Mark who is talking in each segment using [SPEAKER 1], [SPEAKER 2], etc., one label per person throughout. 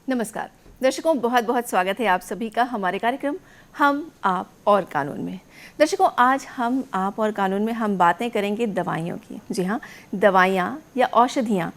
[SPEAKER 1] नमस्कार दर्शकों, बहुत बहुत स्वागत है आप सभी का हमारे कार्यक्रम हम आप और कानून में। दर्शकों, आज हम आप और कानून में हम बातें करेंगे दवाइयों की। जी हाँ, दवाइयाँ या औषधियाँ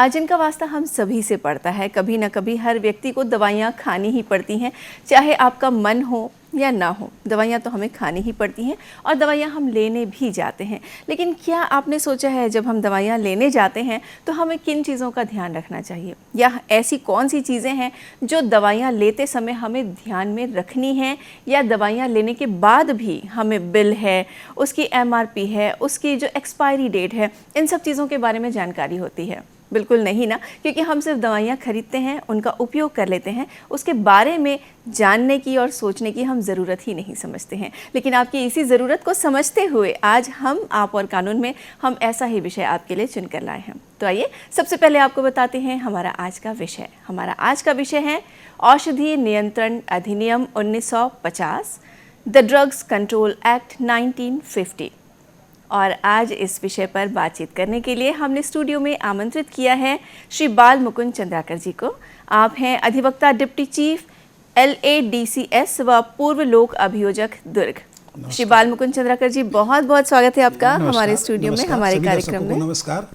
[SPEAKER 1] जिनका वास्ता हम सभी से पड़ता है। कभी ना कभी हर व्यक्ति को दवाइयाँ खानी ही पड़ती हैं, चाहे आपका मन हो या ना हो, दवाइयाँ तो हमें खानी ही पड़ती हैं और दवाइयाँ हम लेने भी जाते हैं। लेकिन क्या आपने सोचा है जब हम दवाइयाँ लेने जाते हैं तो हमें किन चीज़ों का ध्यान रखना चाहिए, या ऐसी कौन सी चीज़ें हैं जो दवाइयाँ लेते समय हमें ध्यान में रखनी हैं, या दवाइयाँ लेने के बाद भी हमें बिल है, उसकी MRP है, उसकी जो एक्सपायरी डेट है, इन सब चीज़ों के बारे में जानकारी होती है? बिल्कुल नहीं ना, क्योंकि हम सिर्फ दवाइयाँ खरीदते हैं, उनका उपयोग कर लेते हैं, उसके बारे में जानने की और सोचने की हम ज़रूरत ही नहीं समझते हैं। लेकिन आपकी इसी ज़रूरत को समझते हुए आज हम आप और कानून में हम ऐसा ही विषय आपके लिए चुनकर लाए हैं। तो आइए सबसे पहले आपको बताते हैं हमारा आज का विषय। हमारा आज का विषय है औषधि नियंत्रण अधिनियम 1950, द ड्रग्स कंट्रोल एक्ट 1950। और आज इस विषय पर बातचीत करने के लिए हमने स्टूडियो में आमंत्रित किया है श्री बाल मुकुंद चंद्राकर जी को। आप हैं अधिवक्ता डिप्टी चीफ LADCS व पूर्व लोक अभियोजक दुर्ग। श्री बाल मुकुंद चंद्राकर जी, बहुत बहुत स्वागत है आपका हमारे स्टूडियो में, हमारे कार्यक्रम में।
[SPEAKER 2] नमस्कार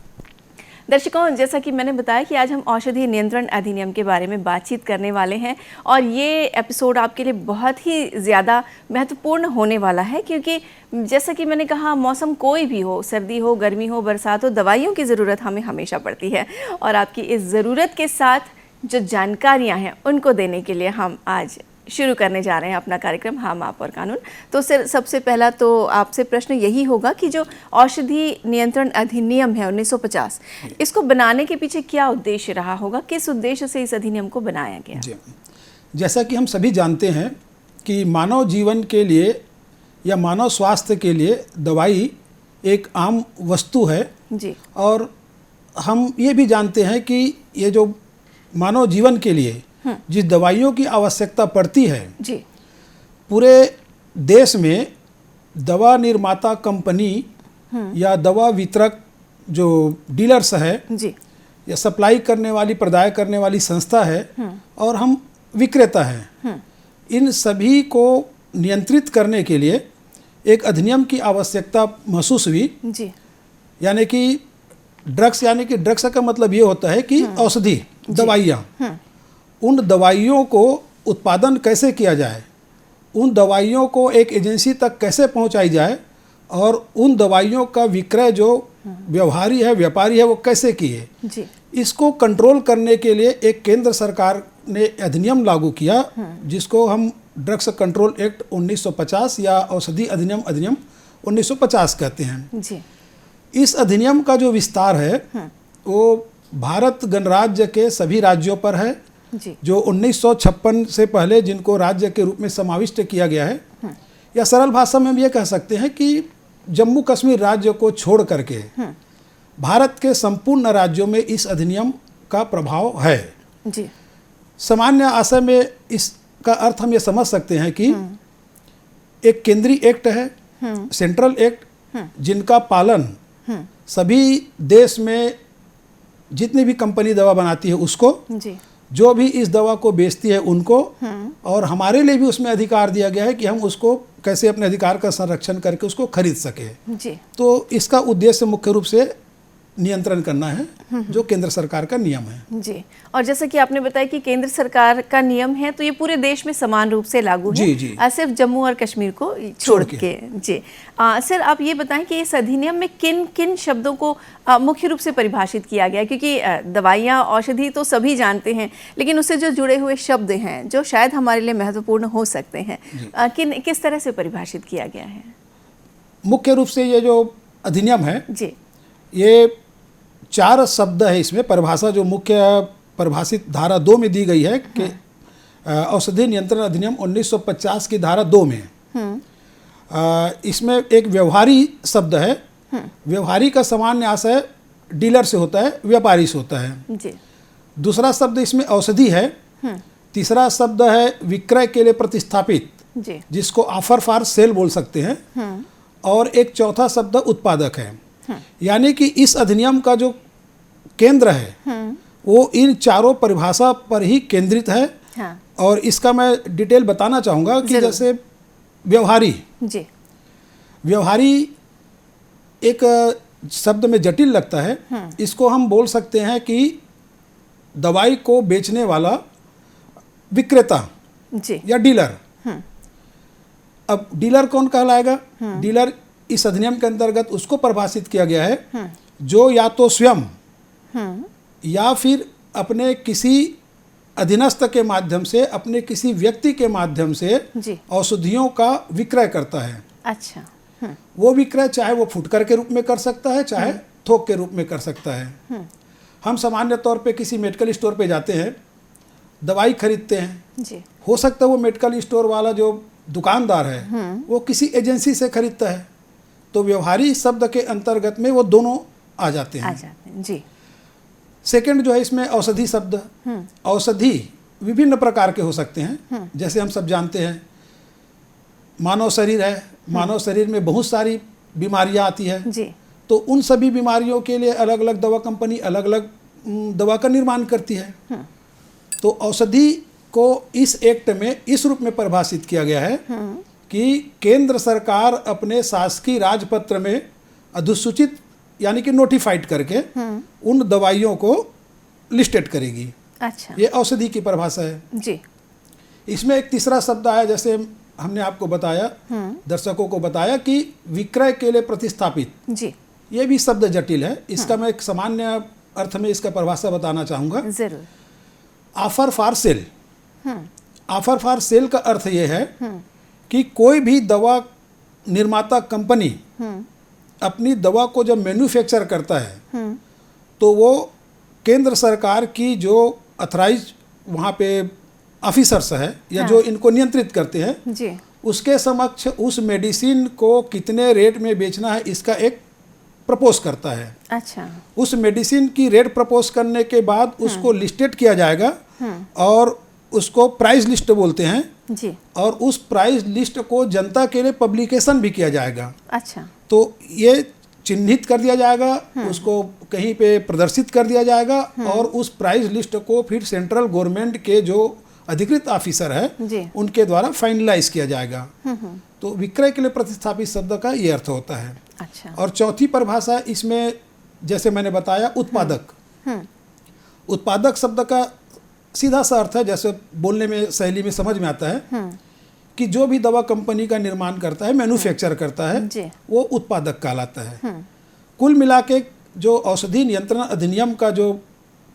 [SPEAKER 1] दर्शकों, जैसा कि मैंने बताया कि आज हम औषधि नियंत्रण अधिनियम के बारे में बातचीत करने वाले हैं और ये एपिसोड आपके लिए बहुत ही ज़्यादा महत्वपूर्ण होने वाला है, क्योंकि जैसा कि मैंने कहा, मौसम कोई भी हो, सर्दी हो, गर्मी हो, बरसात हो, दवाइयों की ज़रूरत हमें हमेशा पड़ती है। और आपकी इस ज़रूरत के साथ जो जानकारियाँ हैं उनको देने के लिए हम आज शुरू करने जा रहे हैं अपना कार्यक्रम हम आप और कानून। तो सर, सबसे पहला तो आपसे प्रश्न यही होगा कि जो औषधि नियंत्रण अधिनियम है 1950, इसको बनाने के पीछे क्या उद्देश्य रहा होगा, किस उद्देश्य से इस अधिनियम को बनाया गया?
[SPEAKER 2] जी, जैसा कि हम सभी जानते हैं कि मानव जीवन के लिए या मानव स्वास्थ्य के लिए दवाई एक आम वस्तु है
[SPEAKER 1] जी।
[SPEAKER 2] और हम ये भी जानते हैं कि ये जो मानव जीवन के लिए जिस दवाइयों की आवश्यकता पड़ती है
[SPEAKER 1] जी,
[SPEAKER 2] पूरे देश में दवा निर्माता कंपनी या दवा वितरक जो डीलर्स है
[SPEAKER 1] जी,
[SPEAKER 2] या सप्लाई करने वाली, प्रदाय करने वाली संस्था है और हम विक्रेता हैं, इन सभी को नियंत्रित करने के लिए एक अधिनियम की आवश्यकता महसूस हुई।
[SPEAKER 1] जी।
[SPEAKER 2] यानी कि ड्रग्स का मतलब ये होता है कि औषधि, दवाइयाँ, उन दवाइयों को उत्पादन कैसे किया जाए, उन दवाइयों को एक एजेंसी तक कैसे पहुंचाई जाए और उन दवाइयों का विक्रय जो व्यापारी है वो कैसे किए, इसको कंट्रोल करने के लिए एक केंद्र सरकार ने अधिनियम लागू किया जिसको हम ड्रग्स कंट्रोल एक्ट 1950 या औषधि अधिनियम 1950 कहते हैं।
[SPEAKER 1] जी।
[SPEAKER 2] इस अधिनियम का जो विस्तार है वो भारत गणराज्य के सभी राज्यों पर है
[SPEAKER 1] जी।
[SPEAKER 2] जो 1956 से पहले जिनको राज्य के रूप में समाविष्ट किया गया है, या सरल भाषा में हम ये कह सकते हैं कि जम्मू कश्मीर राज्य को छोड़ करके भारत के संपूर्ण राज्यों में इस अधिनियम का प्रभाव है।
[SPEAKER 1] जी।
[SPEAKER 2] सामान्य आशय में इसका अर्थ हम ये समझ सकते हैं कि एक केंद्रीय एक्ट है, सेंट्रल एक्ट, जिनका पालन सभी देश में जितनी भी कंपनी दवा बनाती है उसको,
[SPEAKER 1] जी।
[SPEAKER 2] जो भी इस दवा को बेचती है उनको, और हमारे लिए भी उसमें अधिकार दिया गया है कि हम उसको कैसे अपने अधिकार का संरक्षण करके उसको खरीद सके।
[SPEAKER 1] जी।
[SPEAKER 2] तो इसका उद्देश्य मुख्य रूप से नियंत्रण करना है, जो केंद्र सरकार का नियम है।
[SPEAKER 1] जी। और जैसा कि आपने बताया कि केंद्र सरकार का नियम है, तो ये पूरे देश में समान रूप से लागू है।
[SPEAKER 2] जी, जी।
[SPEAKER 1] सिर्फ जम्मू और कश्मीर को छोड़ के। जी। सर, आप ये बताएं कि इस अधिनियम में किन किन शब्दों को मुख्य रूप से परिभाषित किया गया, क्योंकि दवाइयाँ, औषधि तो सभी जानते हैं, लेकिन उससे जो जुड़े हुए शब्द हैं जो शायद हमारे लिए महत्वपूर्ण हो सकते हैं, किस तरह से परिभाषित किया गया है?
[SPEAKER 2] मुख्य रूप से ये जो अधिनियम है,
[SPEAKER 1] जी,
[SPEAKER 2] ये 4 शब्द है इसमें परिभाषा, जो मुख्य परिभाषित धारा 2 में दी गई है कि औषधि नियंत्रण अधिनियम 1950 की धारा 2 में इसमें एक व्यवहारी शब्द है। व्यवहारी का सामान्य आशय डीलर से होता है, व्यापारी से होता है।
[SPEAKER 1] जी।
[SPEAKER 2] दूसरा शब्द इसमें औषधि है। तीसरा शब्द है विक्रय के लिए प्रतिस्थापित,
[SPEAKER 1] जी,
[SPEAKER 2] जिसको ऑफर फॉर सेल बोल सकते हैं। और एक चौथा शब्द उत्पादक है। यानी कि इस अधिनियम का जो केंद्र है वो इन चारों परिभाषा पर ही केंद्रित है।
[SPEAKER 1] हाँ
[SPEAKER 2] और इसका मैं डिटेल बताना चाहूँगा कि
[SPEAKER 1] जरूर।
[SPEAKER 2] जैसे व्यवहारी,
[SPEAKER 1] जी
[SPEAKER 2] व्यवहारी एक शब्द में जटिल लगता है। इसको हम बोल सकते हैं कि दवाई को बेचने वाला विक्रेता
[SPEAKER 1] जी
[SPEAKER 2] या डीलर। अब डीलर कौन कहलाएगा? डीलर इस अधिनियम के अंतर्गत उसको परिभाषित किया गया है जो या तो स्वयं या फिर अपने किसी अधीनस्थ के माध्यम से, अपने किसी व्यक्ति के माध्यम से
[SPEAKER 1] जी
[SPEAKER 2] औषधियों का विक्रय करता है।
[SPEAKER 1] अच्छा
[SPEAKER 2] वो विक्रय चाहे वो फुटकर के रूप में कर सकता है, चाहे थोक के रूप में कर सकता है। हम सामान्य तौर पे किसी मेडिकल स्टोर पे जाते हैं, दवाई खरीदते हैं।
[SPEAKER 1] जी
[SPEAKER 2] हो सकता है वो मेडिकल स्टोर वाला जो दुकानदार है वो किसी एजेंसी से खरीदता है, तो व्यवहारी शब्द के अंतर्गत में वो दोनों आ जाते
[SPEAKER 1] आ
[SPEAKER 2] हैं।
[SPEAKER 1] जाते हैं जी।
[SPEAKER 2] सेकंड जो है इसमें औषधि शब्द। औषधि विभिन्न प्रकार के हो सकते हैं। जैसे हम सब जानते हैं मानव शरीर है, मानव शरीर में बहुत सारी बीमारियां आती है,
[SPEAKER 1] जी
[SPEAKER 2] तो उन सभी बीमारियों के लिए अलग अलग दवा कंपनी अलग अलग दवा का निर्माण करती है। तो औषधि को इस एक्ट में इस रूप में परिभाषित किया गया है कि केंद्र सरकार अपने शासकीय राजपत्र में अधिसूचित यानी कि नोटिफाइड करके उन दवाइयों को लिस्टेड करेगी।
[SPEAKER 1] अच्छा
[SPEAKER 2] ये औषधि की परिभाषा है।
[SPEAKER 1] जी
[SPEAKER 2] इसमें एक तीसरा शब्द आया, जैसे हमने आपको बताया, दर्शकों को बताया कि विक्रय के लिए प्रतिस्थापित।
[SPEAKER 1] जी
[SPEAKER 2] ये भी शब्द जटिल है। इसका मैं एक सामान्य अर्थ में इसका परिभाषा बताना चाहूँगा।
[SPEAKER 1] जरूर।
[SPEAKER 2] Offer for sale. Offer for sale का अर्थ ये है कि कोई भी दवा निर्माता कंपनी अपनी दवा को जब मैन्युफैक्चर करता है तो वो केंद्र सरकार की जो अथराइज वहाँ पे ऑफिसर्स है या जो इनको नियंत्रित करते हैं
[SPEAKER 1] जी
[SPEAKER 2] उसके समक्ष उस मेडिसिन को कितने रेट में बेचना है इसका एक प्रपोज करता है।
[SPEAKER 1] अच्छा
[SPEAKER 2] उस मेडिसिन की रेट प्रपोज करने के बाद उसको लिस्टेड किया जाएगा और उसको प्राइस लिस्ट बोलते हैं।
[SPEAKER 1] जी
[SPEAKER 2] और उस प्राइस लिस्ट को जनता के लिए पब्लिकेशन भी किया जाएगा।
[SPEAKER 1] अच्छा
[SPEAKER 2] तो ये चिन्हित कर दिया जाएगा, उसको कहीं पे प्रदर्शित कर दिया जाएगा और उस प्राइस लिस्ट को फिर सेंट्रल गवर्नमेंट के जो अधिकृत ऑफिसर है
[SPEAKER 1] जी
[SPEAKER 2] उनके द्वारा फाइनलाइज किया जाएगा। तो विक्रय के लिए प्रतिस्थापित शब्द का ये अर्थ होता है।
[SPEAKER 1] अच्छा
[SPEAKER 2] और चौथी परिभाषा इसमें जैसे मैंने बताया उत्पादक। उत्पादक शब्द का सीधा सा अर्थ है, जैसे बोलने में शैली में समझ में आता है कि जो भी दवा कंपनी का निर्माण करता है, मैन्युफैक्चर करता है,
[SPEAKER 1] जी
[SPEAKER 2] वो उत्पादक कहलाता है। कुल मिला के जो औषधि नियंत्रण अधिनियम का जो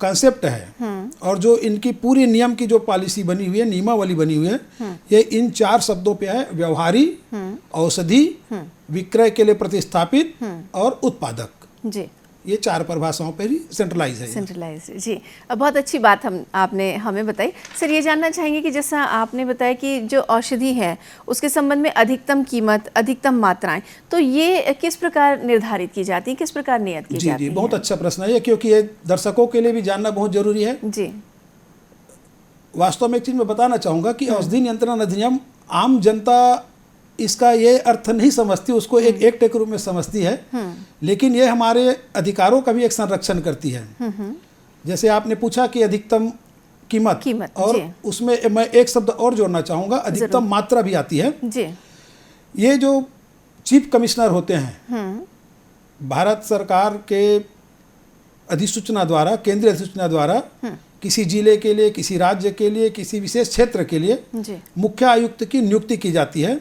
[SPEAKER 2] कॉन्सेप्ट है और जो इनकी पूरी नियम की जो पॉलिसी बनी हुई है, नियमावली बनी हुई है, ये इन चार शब्दों पे है: व्यवहारी, औषधि, विक्रय के लिए प्रतिस्थापित और उत्पादक।
[SPEAKER 1] जी
[SPEAKER 2] ये चार परिभाषाओं पर ही सेंट्रलाइज है।
[SPEAKER 1] सेंट्रलाइज जी। बहुत अच्छी बात आपने हमें बताई। सर ये जानना चाहेंगे कि जैसा आपने बताया कि जो औषधि है उसके संबंध में अधिकतम कीमत, अधिकतम मात्राएं, तो ये किस प्रकार निर्धारित की जाती है, किस प्रकार नियत की जाती है?
[SPEAKER 2] जी, बहुत अच्छा प्रश्न है ये, क्योंकि ये दर्शकों के लिए भी जानना बहुत जरूरी है।
[SPEAKER 1] जी
[SPEAKER 2] वास्तव में एक चीज मैं बताना चाहूँगा कि औषधि नियंत्रण अधिनियम आम जनता इसका ये अर्थ नहीं समझती, उसको एक एक्ट के रूप में समझती है, लेकिन ये हमारे अधिकारों का भी एक संरक्षण करती है। जैसे आपने पूछा कि अधिकतम कीमत और
[SPEAKER 1] जी।
[SPEAKER 2] उसमें मैं एक शब्द और जोड़ना चाहूँगा, अधिकतम मात्रा भी आती है।
[SPEAKER 1] जी
[SPEAKER 2] ये जो चीफ कमिश्नर होते हैं भारत सरकार के अधिसूचना द्वारा, केंद्रीय अधिसूचना द्वारा किसी जिले के लिए, किसी राज्य के लिए, किसी विशेष क्षेत्र के लिए
[SPEAKER 1] जी
[SPEAKER 2] मुख्य आयुक्त की नियुक्ति की जाती है।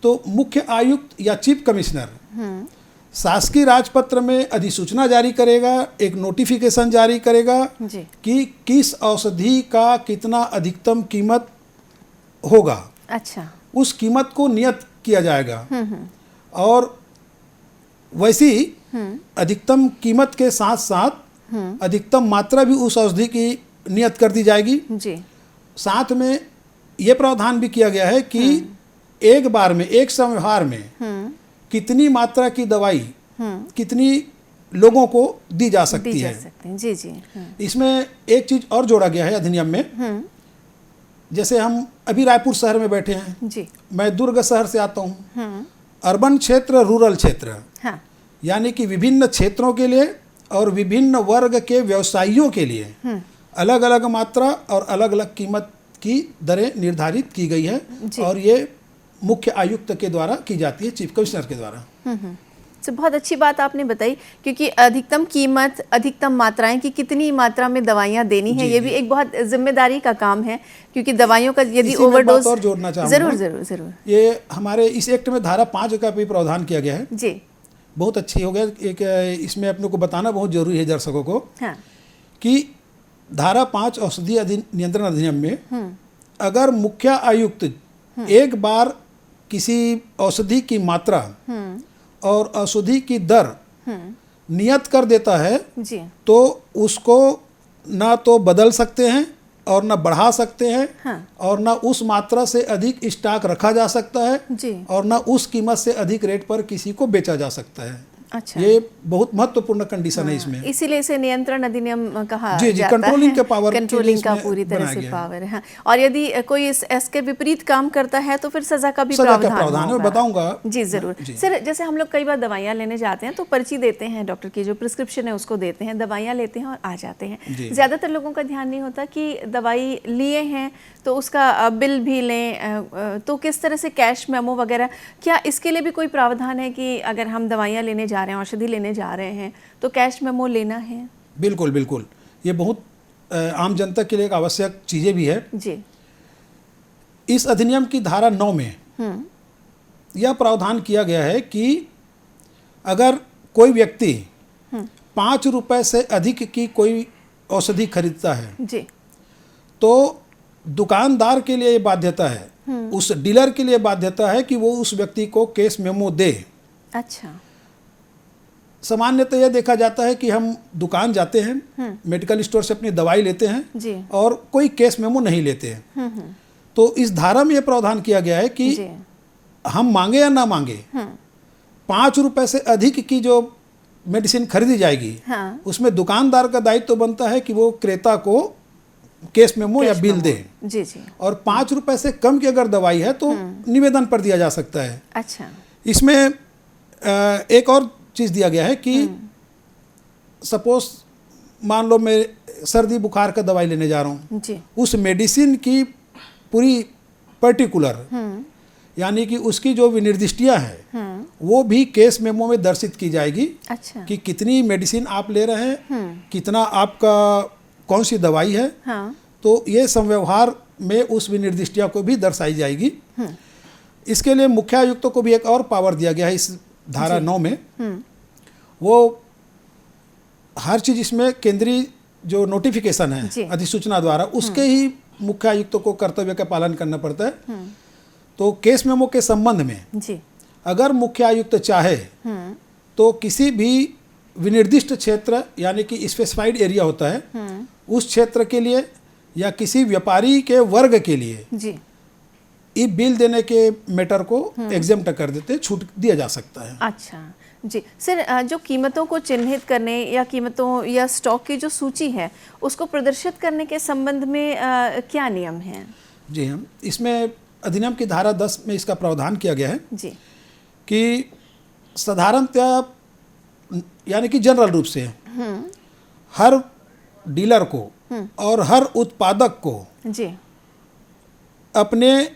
[SPEAKER 2] तो मुख्य आयुक्त या चीफ कमिश्नर शासकीय राजपत्र में अधिसूचना जारी करेगा, एक नोटिफिकेशन जारी करेगा
[SPEAKER 1] जी
[SPEAKER 2] कि किस औषधि का कितना अधिकतम कीमत होगा।
[SPEAKER 1] अच्छा
[SPEAKER 2] उस कीमत को नियत किया जाएगा और वैसी अधिकतम कीमत के साथ साथ अधिकतम मात्रा भी उस औषधि की नियत कर दी जाएगी।
[SPEAKER 1] जी
[SPEAKER 2] साथ में ये प्रावधान भी किया गया है कि एक बार में, एक समव्यवहार में कितनी मात्रा की दवाई कितनी लोगों को दी जा सकती
[SPEAKER 1] दी जा
[SPEAKER 2] है।
[SPEAKER 1] सकते हैं। जी जी
[SPEAKER 2] इसमें एक चीज और जोड़ा गया है अधिनियम में। जैसे हम अभी रायपुर शहर में बैठे हैं,
[SPEAKER 1] जी
[SPEAKER 2] मैं दुर्ग शहर से आता हूँ। अर्बन क्षेत्र, रूरल क्षेत्र,
[SPEAKER 1] हाँ
[SPEAKER 2] यानी कि विभिन्न क्षेत्रों के लिए और विभिन्न वर्ग के व्यवसायियों के लिए अलग अलग मात्रा और अलग अलग कीमत की दरें निर्धारित की गई है और ये मुख्य आयुक्त के द्वारा की जाती है, चीफ कमिश्नर के द्वारा।
[SPEAKER 1] तो बहुत अच्छी बात आपने बताई, क्योंकि अधिकतम कीमत, अधिकतम मात्राएं कि कितनी मात्रा में दवाइयाँ देनी है, ये भी एक बहुत जिम्मेदारी का काम है, क्योंकि दवाइयों का यदि ओवरडोज।
[SPEAKER 2] और जोड़ना चाहूँगा,
[SPEAKER 1] जरूर जरूर जरूर,
[SPEAKER 2] ये हमारे इस एक्ट में धारा 5 का भी प्रावधान किया गया है
[SPEAKER 1] जी,
[SPEAKER 2] बहुत अच्छी हो गया। एक इसमें अपने को बताना बहुत जरूरी है दर्शकों को,
[SPEAKER 1] हाँ,
[SPEAKER 2] कि धारा 5 औषधि नियंत्रण अधिनियम में अगर मुख्य आयुक्त एक बार किसी औषधि की मात्रा और औषधि की दर नियत कर देता है
[SPEAKER 1] जी,
[SPEAKER 2] तो उसको ना तो बदल सकते हैं और ना बढ़ा सकते हैं,
[SPEAKER 1] हाँ,
[SPEAKER 2] और ना उस मात्रा से अधिक स्टॉक रखा जा सकता है
[SPEAKER 1] जी,
[SPEAKER 2] और ना उस कीमत से अधिक रेट पर किसी को बेचा जा सकता है।
[SPEAKER 1] अच्छा,
[SPEAKER 2] ये बहुत महत्वपूर्ण कंडीशन है इसमें।
[SPEAKER 1] इसीलिए इसे नियंत्रण अधिनियम कहा
[SPEAKER 2] जी,
[SPEAKER 1] जाता
[SPEAKER 2] कंट्रोलिंग
[SPEAKER 1] है।
[SPEAKER 2] का पावर
[SPEAKER 1] कंट्रोलिंग का पूरी तरह से पावर है। और यदि कोई इसके विपरीत काम करता है तो फिर सजा का भी प्रावधान
[SPEAKER 2] मैं बताऊंगा।
[SPEAKER 1] जी जरूर। सर, जैसे हम लोग कई बार दवाइयाँ लेने जाते हैं तो पर्ची देते हैं, डॉक्टर की जो प्रिस्क्रिप्शन है उसको देते हैं, दवाइयाँ लेते हैं और आ जाते हैं। ज़्यादातर लोगों का ध्यान नहीं होता कि दवाई लिए हैं तो उसका बिल भी लें, तो किस तरह से कैश मेमो वगैरह, क्या इसके लिए भी कोई प्रावधान है कि अगर हम दवाइयाँ लेने जा रहे हैं, औषधि लेने जा रहे हैं तो कैश मेमो लेना है?
[SPEAKER 2] बिल्कुल बिल्कुल, ये बहुत आम जनता के लिए एक आवश्यक चीज़ें भी है
[SPEAKER 1] जी।
[SPEAKER 2] इस अधिनियम की धारा 9 में यह प्रावधान किया गया है कि अगर कोई व्यक्ति 5 रुपए से अधिक की कोई औषधि खरीदता है
[SPEAKER 1] जी,
[SPEAKER 2] तो दुकानदार के लिए ये बाध्यता है, उस डीलर के लिए बाध्यता है कि वो उस व्यक्ति को केस मेमो दे।
[SPEAKER 1] अच्छा,
[SPEAKER 2] सामान्यतः यह देखा जाता है कि हम दुकान जाते हैं, मेडिकल स्टोर से अपनी दवाई लेते हैं
[SPEAKER 1] जी,
[SPEAKER 2] और कोई केस मेमो नहीं लेते हैं। तो इस धारा में यह प्रावधान किया गया है कि
[SPEAKER 1] जी,
[SPEAKER 2] हम मांगे या ना मांगे, 5 रुपए से अधिक की जो मेडिसिन खरीदी जाएगी,
[SPEAKER 1] हाँ,
[SPEAKER 2] उसमें दुकानदार का दायित्व तो बनता है कि वो क्रेता को केस मेमो या बिल दे।
[SPEAKER 1] जी जी,
[SPEAKER 2] और 5 रुपए से कम की अगर दवाई है तो निवेदन पर दिया जा सकता है।
[SPEAKER 1] अच्छा,
[SPEAKER 2] इसमें एक और चीज़ दिया गया है कि सपोज मान लो मैं सर्दी बुखार का दवाई लेने जा रहा हूँ,
[SPEAKER 1] जी,
[SPEAKER 2] उस मेडिसिन की पूरी पर्टिकुलर यानी कि उसकी जो विनिर्दिष्टियाँ हैं वो भी केस मेमो में दर्शित की जाएगी।
[SPEAKER 1] अच्छा,
[SPEAKER 2] कि कितनी मेडिसिन आप ले रहे हैं, कितना आपका कौन सी दवाई है,
[SPEAKER 1] हाँ,
[SPEAKER 2] तो ये संव्यवहार में उस विनिर्दिष्टिया को भी दर्शाई जाएगी। इसके लिए मुख्य आयुक्तों को भी एक और पावर दिया गया है इस धारा 9 में। वो हर चीज़ इसमें केंद्रीय जो नोटिफिकेशन है अधिसूचना द्वारा, उसके ही मुख्य आयुक्तों को कर्तव्य का पालन करना पड़ता है। तो केस मेमो के संबंध में
[SPEAKER 1] जी,
[SPEAKER 2] अगर मुख्य आयुक्त चाहे तो किसी भी विनिर्दिष्ट क्षेत्र यानी कि स्पेसिफाइड एरिया होता है, उस क्षेत्र के लिए या किसी व्यापारी के वर्ग के लिए
[SPEAKER 1] जी,
[SPEAKER 2] ई बिल देने के मैटर को एग्जेम्प्ट कर देते, छूट दिया जा सकता है।
[SPEAKER 1] अच्छा जी। सर, जो कीमतों को चिन्हित करने या कीमतों या स्टॉक की जो सूची है उसको प्रदर्शित करने के संबंध में क्या नियम हैं?
[SPEAKER 2] जी हाँ, इसमें अधिनियम की धारा 10 में इसका प्रावधान किया गया है
[SPEAKER 1] जी,
[SPEAKER 2] कि साधारणतः यानी कि जनरल रूप से हर डीलर को और हर उत्पादक को
[SPEAKER 1] जी,
[SPEAKER 2] अपने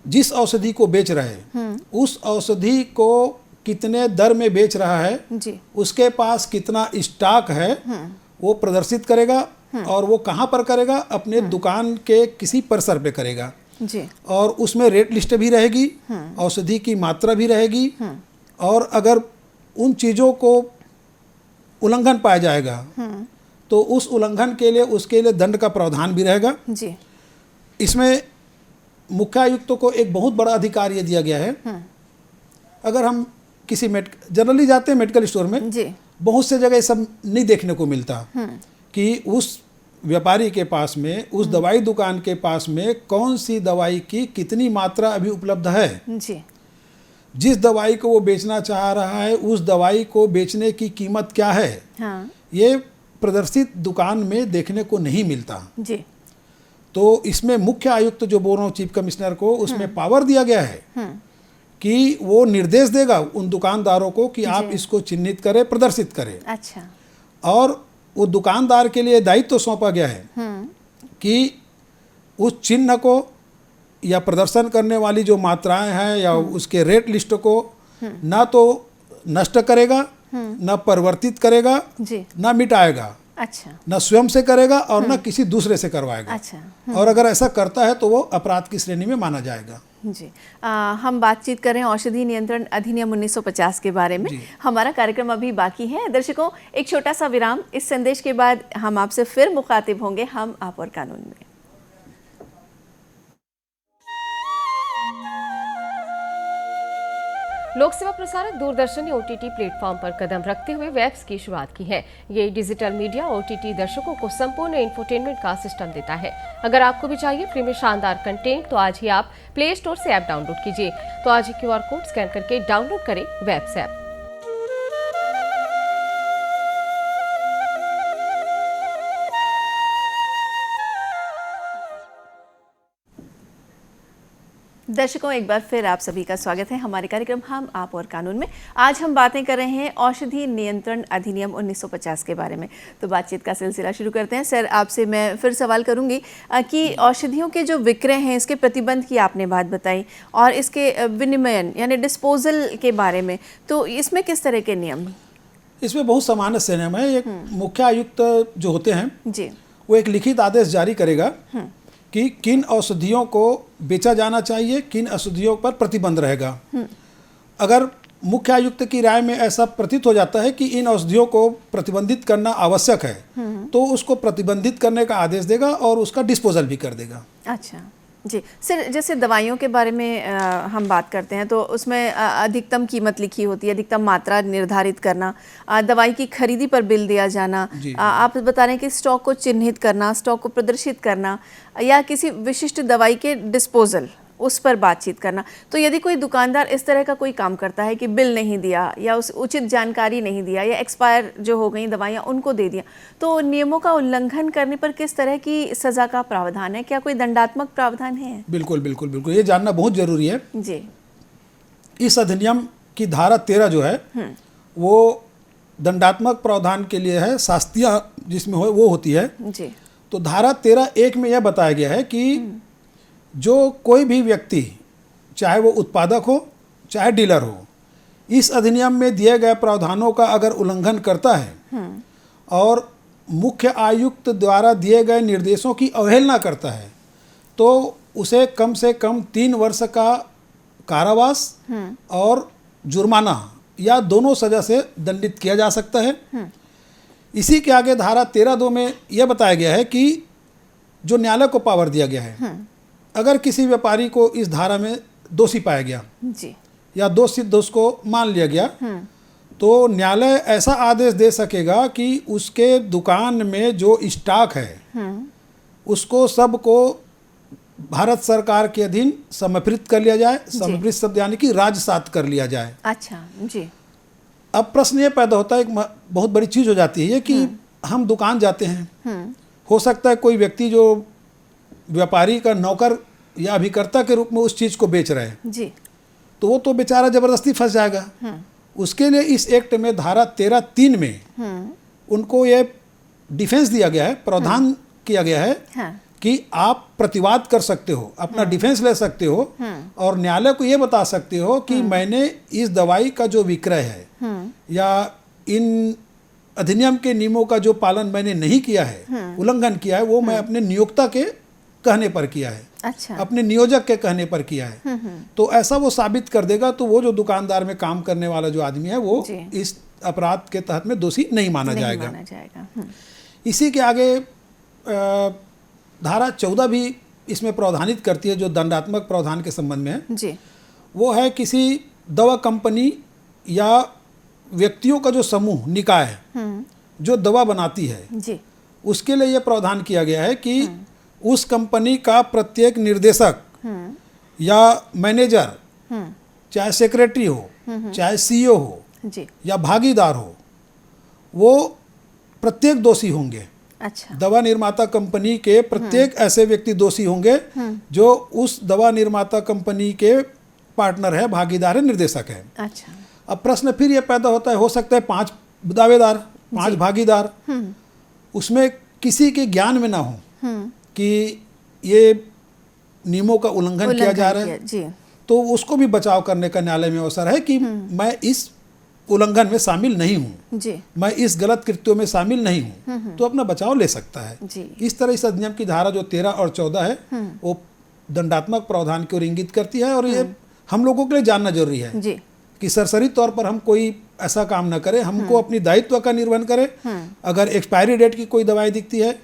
[SPEAKER 2] जिस औषधि को बेच रहे हैं उस औषधि को कितने दर में बेच रहा है
[SPEAKER 1] जी,
[SPEAKER 2] उसके पास कितना स्टॉक है वो प्रदर्शित करेगा। और वो कहाँ पर करेगा? अपने दुकान के किसी परिसर पे करेगा
[SPEAKER 1] जी,
[SPEAKER 2] और उसमें रेट लिस्ट भी रहेगी, औषधि की मात्रा भी रहेगी, और अगर उन चीज़ों को उल्लंघन पाया जाएगा तो उस उल्लंघन के लिए उसके लिए दंड का प्रावधान भी रहेगा।
[SPEAKER 1] जी,
[SPEAKER 2] इसमें मुख्य आयुक्तों को एक बहुत बड़ा अधिकार ये दिया गया है। अगर हम किसी जनरली जाते हैं मेडिकल स्टोर में,
[SPEAKER 1] जी,
[SPEAKER 2] बहुत से जगह ये सब नहीं देखने को मिलता कि उस व्यापारी के पास में, उस दवाई दुकान के पास में कौन सी दवाई की कितनी मात्रा अभी उपलब्ध है,
[SPEAKER 1] जी,
[SPEAKER 2] जिस दवाई को वो बेचना चाह रहा है उस दवाई को बेचने की कीमत क्या है,
[SPEAKER 1] हाँ,
[SPEAKER 2] ये प्रदर्शित दुकान में देखने को नहीं मिलता।
[SPEAKER 1] जी,
[SPEAKER 2] तो इसमें मुख्य आयुक्त जो बोल रहा हूँ चीफ कमिश्नर को, उसमें पावर दिया गया है कि वो निर्देश देगा उन दुकानदारों को कि आप इसको चिन्हित करें, प्रदर्शित करें।
[SPEAKER 1] अच्छा,
[SPEAKER 2] और वो दुकानदार के लिए दायित्व तो सौंपा गया है कि उस चिन्ह को या प्रदर्शन करने वाली जो मात्राएं हैं या उसके रेट लिस्ट को ना तो नष्ट करेगा, ना परिवर्तित करेगा,
[SPEAKER 1] जी,
[SPEAKER 2] ना मिटाएगा,
[SPEAKER 1] अच्छा,
[SPEAKER 2] न स्वयं से करेगा और न किसी दूसरे से करवाएगा।
[SPEAKER 1] अच्छा,
[SPEAKER 2] और अगर ऐसा करता है तो वो अपराध की श्रेणी में माना जाएगा।
[SPEAKER 1] जी। हम बातचीत कर रहे हैं औषधि नियंत्रण अधिनियम 1950 के बारे में। हमारा कार्यक्रम अभी बाकी है। दर्शकों, एक छोटा सा विराम, इस संदेश के बाद हम आपसे फिर मुखातिब होंगे हम, आप और कानून में।
[SPEAKER 3] लोक सेवा प्रसारक दूरदर्शन ने OTT प्लेटफॉर्म पर कदम रखते हुए वेब्स की शुरुआत की है। ये डिजिटल मीडिया OTT दर्शकों को संपूर्ण इंफोटेनमेंट का सिस्टम देता है। अगर आपको भी चाहिए फ्री में शानदार कंटेंट तो आज ही आप प्ले स्टोर से ऐप डाउनलोड कीजिए। तो आज ही QR कोड स्कैन करके डाउनलोड करें वेब्स ऐप।
[SPEAKER 1] दर्शकों, एक बार फिर आप सभी का स्वागत है हमारे कार्यक्रम हम, आप और कानून में। आज हम बातें कर रहे हैं औषधि नियंत्रण अधिनियम 1950 के बारे में। तो बातचीत का सिलसिला शुरू करते हैं। सर, आपसे मैं फिर सवाल करूंगी कि औषधियों के जो विक्रय हैं, इसके प्रतिबंध की आपने बात बताई, और इसके विनिमयन यानी डिस्पोजल के बारे में, तो इसमें किस तरह के नियम?
[SPEAKER 2] इसमें बहुत सामान्य से नियम है। एक मुख्य आयुक्त जो होते हैं
[SPEAKER 1] जी,
[SPEAKER 2] वो एक लिखित आदेश जारी करेगा कि किन औषधियों को बेचा जाना चाहिए, किन औषधियों पर प्रतिबंध रहेगा। अगर मुख्य आयुक्त की राय में ऐसा प्रतीत हो जाता है कि इन औषधियों को प्रतिबंधित करना आवश्यक है, तो उसको प्रतिबंधित करने का आदेश देगा और उसका डिस्पोजल भी कर देगा।
[SPEAKER 1] अच्छा जी। सर, जैसे दवाइयों के बारे में हम बात करते हैं तो उसमें अधिकतम कीमत लिखी होती है, अधिकतम मात्रा निर्धारित करना, दवाई की खरीदी पर बिल दिया जाना, आप बता रहे हैं कि स्टॉक को चिन्हित करना, स्टॉक को प्रदर्शित करना, या किसी विशिष्ट दवाई के डिस्पोजल उस पर बातचीत करना। तो यदि कोई दुकानदार इस तरह का कोई काम करता है कि बिल नहीं दिया या उस उचित जानकारी नहीं दिया या एक्सपायर जो हो गई दवाइयाँ उनको दे दिया, तो नियमों का उल्लंघन करने पर किस तरह की सज़ा का प्रावधान है? क्या कोई दंडात्मक प्रावधान है?
[SPEAKER 2] बिल्कुल बिल्कुल बिल्कुल, ये जानना बहुत जरूरी है
[SPEAKER 1] जी।
[SPEAKER 2] इस अधिनियम की धारा 13 जो है वो दंडात्मक प्रावधान के लिए है, शास्तीय जिसमें हो वो होती है
[SPEAKER 1] जी।
[SPEAKER 2] तो धारा 13(1) में यह बताया गया है कि जो कोई भी व्यक्ति, चाहे वो उत्पादक हो चाहे डीलर हो, इस अधिनियम में दिए गए प्रावधानों का अगर उल्लंघन करता है और मुख्य आयुक्त द्वारा दिए गए निर्देशों की अवहेलना करता है, तो उसे कम से कम 3 वर्ष का कारावास और जुर्माना या दोनों सजा से दंडित किया जा सकता है। इसी के आगे धारा 13(2) में यह बताया गया है कि जो न्यायालय को पावर दिया गया है, अगर किसी व्यापारी को इस धारा में दोषी पाया गया
[SPEAKER 1] जी,
[SPEAKER 2] या दोष सिद्ध उसको मान लिया गया, तो न्यायालय ऐसा आदेश दे सकेगा कि उसके दुकान में जो स्टॉक है उसको सबको भारत सरकार के अधीन समर्पित कर लिया जाए। समर्पित शब्द यानी कि राजसात कर लिया जाए।
[SPEAKER 1] अच्छा जी।
[SPEAKER 2] अब प्रश्न ये पैदा होता है, एक बहुत बड़ी चीज़ हो जाती है कि हम दुकान जाते हैं, हो सकता है कोई व्यक्ति जो व्यापारी का नौकर या अभिकर्ता के रूप में उस चीज़ को बेच रहे हैं
[SPEAKER 1] जी,
[SPEAKER 2] तो वो तो बेचारा जबरदस्ती फंस जाएगा। उसके लिए इस एक्ट में धारा 13(3) में उनको ये डिफेंस दिया गया है, प्रावधान किया गया है कि आप प्रतिवाद कर सकते हो, अपना डिफेंस ले सकते हो और न्यायालय को ये बता सकते हो कि मैंने इस दवाई का जो विक्रय है या इन अधिनियम के नियमों का जो पालन मैंने नहीं किया है, उल्लंघन किया है, वो मैं अपने नियोक्ता के कहने पर किया है।
[SPEAKER 1] अच्छा।
[SPEAKER 2] अपने नियोजक के कहने पर किया है। तो ऐसा वो साबित कर देगा, तो वो जो दुकानदार में काम करने वाला जो आदमी है वो इस अपराध के तहत में दोषी नहीं माना जाएगा। इसी के आगे धारा 14 भी इसमें प्रावधानित करती है, जो दंडात्मक प्रावधान के संबंध में है
[SPEAKER 1] जी।
[SPEAKER 2] वो है किसी दवा कंपनी या व्यक्तियों का जो समूह, निकाय जो दवा बनाती है
[SPEAKER 1] जी,
[SPEAKER 2] उसके लिए यह प्रावधान किया गया है कि उस कंपनी का प्रत्येक निर्देशक या मैनेजर, चाहे सेक्रेटरी हो चाहे CEO हो
[SPEAKER 1] जी,
[SPEAKER 2] या भागीदार हो, वो प्रत्येक दोषी होंगे।
[SPEAKER 1] अच्छा।
[SPEAKER 2] दवा निर्माता कंपनी के प्रत्येक ऐसे व्यक्ति दोषी होंगे जो उस दवा निर्माता कंपनी के पार्टनर है, भागीदार है, निर्देशक है।
[SPEAKER 1] अच्छा।
[SPEAKER 2] अब प्रश्न फिर ये पैदा होता है, हो सकता है 5 दावेदार 5 भागीदार, उसमें किसी के ज्ञान में ना हो कि ये नियमों का उल्लंघन किया जा रहा है,
[SPEAKER 1] जी,
[SPEAKER 2] तो उसको भी बचाव करने का न्यायालय में अवसर है कि मैं इस उल्लंघन में शामिल नहीं हूँ,
[SPEAKER 1] जी,
[SPEAKER 2] मैं इस गलत कृत्यों में शामिल नहीं हूँ, तो अपना बचाव ले सकता है।
[SPEAKER 1] जी।
[SPEAKER 2] इस तरह इस अधिनियम की धारा जो 13 और 14 है वो दंडात्मक प्रावधान की ओर इंगित करती है, और ये हम लोगों के लिए जानना जरूरी है
[SPEAKER 1] जी,
[SPEAKER 2] कि सरसरी तौर पर हम कोई ऐसा काम न करें, हमको अपनी दायित्व का निर्वहन करें। अगर एक्सपायरी डेट की कोई दवाई दिखती है,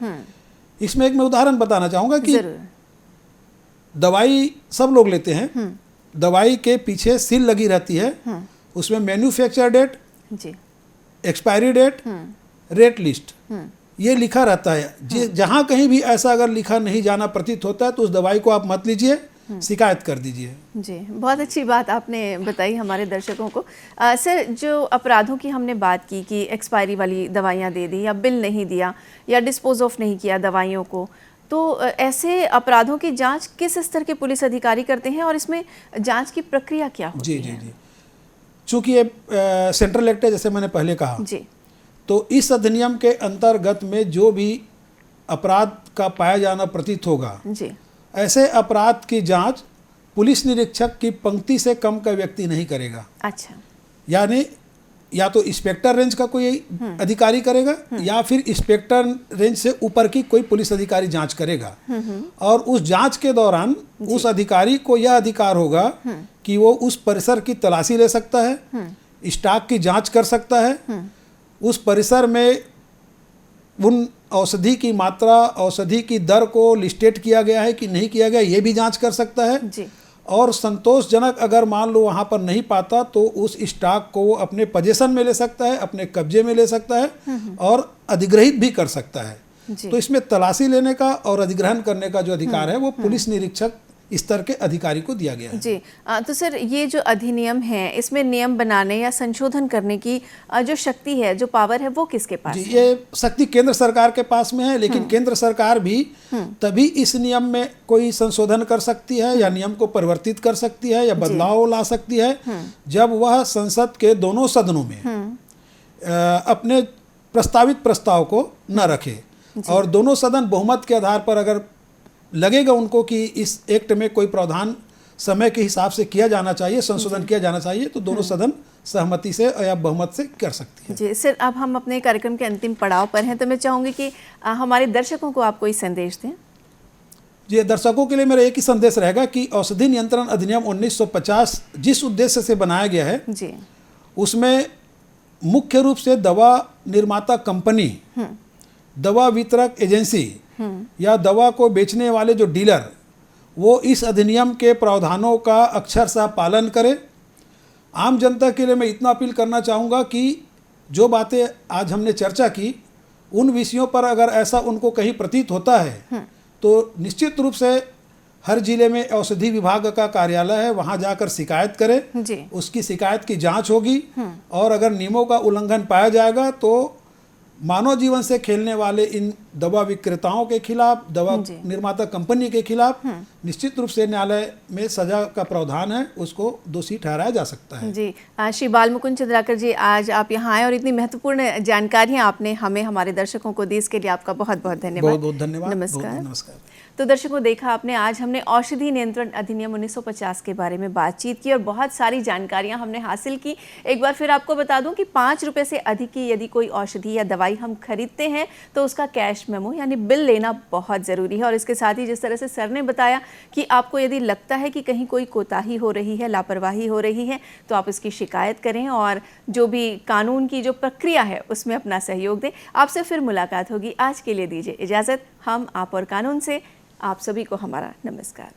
[SPEAKER 2] इसमें एक मैं उदाहरण बताना चाहूँगा कि
[SPEAKER 1] जरूर,
[SPEAKER 2] दवाई सब लोग लेते हैं, दवाई के पीछे सील लगी रहती है, उसमें मैन्युफैक्चर डेट,
[SPEAKER 1] जी,
[SPEAKER 2] एक्सपायरी डेट, रेट लिस्ट, ये लिखा रहता है। जहाँ कहीं भी ऐसा अगर लिखा नहीं जाना प्रतीत होता है तो उस दवाई को आप मत लीजिए, शिकायत कर दीजिए।
[SPEAKER 1] जी, बहुत अच्छी बात आपने बताई हमारे दर्शकों को। सर, जो अपराधों की हमने बात की कि एक्सपायरी वाली दवाइयाँ दे दी या बिल नहीं दिया या डिस्पोज ऑफ नहीं किया दवाइयों को, तो ऐसे अपराधों की जांच किस स्तर के पुलिस अधिकारी करते हैं और इसमें जांच की प्रक्रिया क्या होती
[SPEAKER 2] जी
[SPEAKER 1] है?
[SPEAKER 2] जी जी, चूँकि ये सेंट्रल एक्ट है, जैसे मैंने पहले कहा,
[SPEAKER 1] जी,
[SPEAKER 2] तो इस अधिनियम के अंतर्गत में जो भी अपराध का पाया जाना प्रतीत होगा,
[SPEAKER 1] जी,
[SPEAKER 2] ऐसे अपराध की जांच पुलिस निरीक्षक की पंक्ति से कम का व्यक्ति नहीं करेगा।
[SPEAKER 1] अच्छा,
[SPEAKER 2] यानी या तो इंस्पेक्टर रेंज का कोई अधिकारी करेगा या फिर इंस्पेक्टर रेंज से ऊपर की कोई पुलिस अधिकारी जांच करेगा, और उस जांच के दौरान उस अधिकारी को यह अधिकार होगा कि वो उस परिसर की तलाशी ले सकता है, स्टॉक की जांच कर सकता है, उस परिसर में उन औषधि की मात्रा, औषधि की दर को लिस्टेड किया गया है कि नहीं किया गया, ये भी जांच कर सकता है।
[SPEAKER 1] जी,
[SPEAKER 2] और संतोषजनक अगर मान लो वहाँ पर नहीं पाता तो उस स्टॉक को वो अपने पोजीशन में ले सकता है, अपने कब्जे में ले सकता है और अधिग्रहित भी कर सकता है।
[SPEAKER 1] जी,
[SPEAKER 2] तो इसमें तलाशी लेने का और अधिग्रहण करने का जो अधिकार है वो पुलिस निरीक्षक स्तर के अधिकारी को दिया गया है।
[SPEAKER 1] जी। तो सर, ये जो अधिनियम है, इसमें नियम बनाने या संशोधन करने की जो शक्ति है, जो पावर है, वो किसके पास
[SPEAKER 2] जी,
[SPEAKER 1] है?
[SPEAKER 2] ये शक्ति केंद्र सरकार के पास में है, लेकिन केंद्र सरकार भी तभी इस नियम में कोई संशोधन कर सकती है या नियम को परिवर्तित कर सकती है या बदलाव ला सकती है जब वह संसद के दोनों सदनों में अपने प्रस्तावित प्रस्ताव को न रखे, और दोनों सदन बहुमत के आधार पर अगर लगेगा उनको कि इस एक्ट में कोई प्रावधान समय के हिसाब से किया जाना चाहिए, संशोधन किया जाना चाहिए, तो दोनों सदन सहमति से या बहुमत से कर सकती है।
[SPEAKER 1] जी सर, अब हम अपने कार्यक्रम के अंतिम पड़ाव पर हैं, तो मैं चाहूँगी कि हमारे दर्शकों को आप कोई संदेश दें।
[SPEAKER 2] जी, दर्शकों के लिए मेरा एक ही संदेश रहेगा कि औषधि नियंत्रण अधिनियम 1950 जिस उद्देश्य से बनाया गया है,
[SPEAKER 1] जी,
[SPEAKER 2] उसमें मुख्य रूप से दवा निर्माता कंपनी, दवा वितरक एजेंसी या दवा को बेचने वाले जो डीलर, वो इस अधिनियम के प्रावधानों का अक्षरशः पालन करें। आम जनता के लिए मैं इतना अपील करना चाहूँगा कि जो बातें आज हमने चर्चा की, उन विषयों पर अगर ऐसा उनको कहीं प्रतीत होता है तो निश्चित रूप से हर जिले में औषधि विभाग का कार्यालय है, वहाँ जाकर शिकायत करें।
[SPEAKER 1] जी,
[SPEAKER 2] उसकी शिकायत की जांच होगी, और अगर नियमों का उल्लंघन पाया जाएगा तो मानव जीवन से खेलने वाले इन दवा विक्रेताओं के खिलाफ, दवा निर्माता कंपनी के खिलाफ निश्चित रूप से न्यायालय में सजा का प्रावधान है, उसको दोषी ठहराया जा सकता है।
[SPEAKER 1] जी। श्री बाल मुकुंद चंद्राकर जी, आज आप यहाँ आए और इतनी महत्वपूर्ण जानकारियाँ आपने हमें, हमारे दर्शकों को दी, इसके लिए आपका बहुत बहुत धन्यवाद।
[SPEAKER 2] बहुत बहुत धन्यवाद।
[SPEAKER 1] नमस्कार।
[SPEAKER 2] नमस्कार।
[SPEAKER 1] तो दर्शकों, देखा आपने, आज हमने औषधि नियंत्रण अधिनियम 1950 के बारे में बातचीत की और बहुत सारी जानकारियां हमने हासिल की। एक बार फिर आपको बता दूं कि 5 रुपए से अधिक की यदि कोई औषधि या दवाई हम खरीदते हैं तो उसका कैश मेमो यानी बिल लेना बहुत ज़रूरी है। और इसके साथ ही जिस तरह से सर ने बताया कि आपको यदि लगता है कि कहीं कोई कोताही हो रही है, लापरवाही हो रही है, तो आप इसकी शिकायत करें और जो भी कानून की जो प्रक्रिया है उसमें अपना सहयोग दें। आपसे फिर मुलाकात होगी। आज के लिए दीजिए इजाज़त। हम, आप और कानून से आप सभी को हमारा नमस्कार।